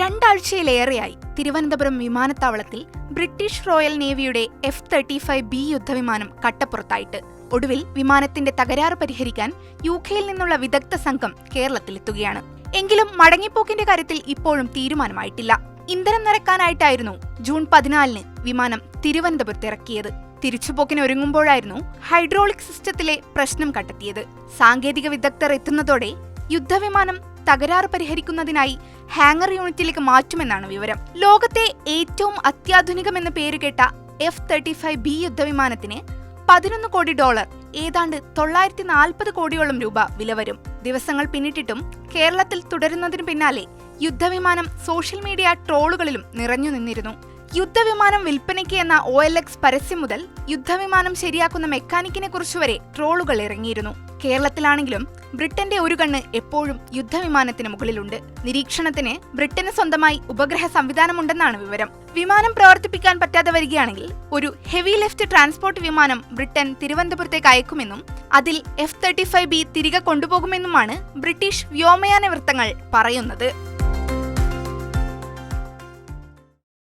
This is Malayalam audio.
രണ്ടാഴ്ചയിലേറെയായി തിരുവനന്തപുരം വിമാനത്താവളത്തിൽ ബ്രിട്ടീഷ് റോയൽ നേവിയുടെ F-35B യുദ്ധവിമാനം കട്ടപ്പുറത്തായിട്ട്. ഒടുവിൽ വിമാനത്തിന്റെ തകരാറ് പരിഹരിക്കാൻ UK-യിൽ നിന്നുള്ള വിദഗ്ധ സംഘം കേരളത്തിലെത്തുകയാണ്. എങ്കിലും മടങ്ങിപ്പോക്കിന്റെ കാര്യത്തിൽ ഇപ്പോഴും തീരുമാനമായിട്ടില്ല. ഇന്ധനം നിറക്കാനായിട്ടായിരുന്നു ജൂൺ 14-ന് വിമാനം തിരുവനന്തപുരത്ത് ഇറക്കിയത്. തിരിച്ചുപോക്കിന് ഒരുങ്ങുമ്പോഴായിരുന്നു ഹൈഡ്രോളിക് സിസ്റ്റത്തിലെ പ്രശ്നം കണ്ടെത്തിയത്. സാങ്കേതിക വിദഗ്ധർ എത്തുന്നതോടെ യുദ്ധവിമാനം തകരാറ് പരിഹരിക്കുന്നതിനായി ഹാങ്ങർ യൂണിറ്റിലേക്ക് മാറ്റുമെന്നാണ് വിവരം. ലോകത്തെ ഏറ്റവും അത്യാധുനികമെന്ന് പേരുകേട്ട F-35B യുദ്ധവിമാനത്തിന് $11 കോടി, ഏതാണ്ട് 940 കോടിയോളം രൂപ വില വരും. ദിവസങ്ങൾ പിന്നിട്ടിട്ടും കേരളത്തിൽ തുടരുന്നതിനു പിന്നാലെ യുദ്ധവിമാനം സോഷ്യൽ മീഡിയ ട്രോളുകളിലും നിറഞ്ഞു നിന്നിരുന്നു. യുദ്ധവിമാനം വിൽപ്പനയ്ക്ക് എന്ന OLX പരസ്യം മുതൽ യുദ്ധവിമാനം ശരിയാക്കുന്ന മെക്കാനിക്കിനെ കുറിച്ചുവരെ ട്രോളുകൾ ഇറങ്ങിയിരുന്നു. കേരളത്തിലാണെങ്കിലും ബ്രിട്ടന്റെ ഒരു കണ്ണ് എപ്പോഴും യുദ്ധവിമാനത്തിന് മുകളിലുണ്ട്. നിരീക്ഷണത്തിന് ബ്രിട്ടന് സ്വന്തമായി ഉപഗ്രഹ സംവിധാനമുണ്ടെന്നാണ് വിവരം. വിമാനം പ്രവർത്തിപ്പിക്കാൻ പറ്റാതെ വരികയാണെങ്കിൽ ഒരു ഹെവി ലിഫ്റ്റ് ട്രാൻസ്പോർട്ട് വിമാനം ബ്രിട്ടൻ തിരുവനന്തപുരത്തേക്ക് അയക്കുമെന്നും അതിൽ F-35B തിരികെ കൊണ്ടുപോകുമെന്നുമാണ് ബ്രിട്ടീഷ് വ്യോമയാന വൃത്തങ്ങൾ പറയുന്നത്.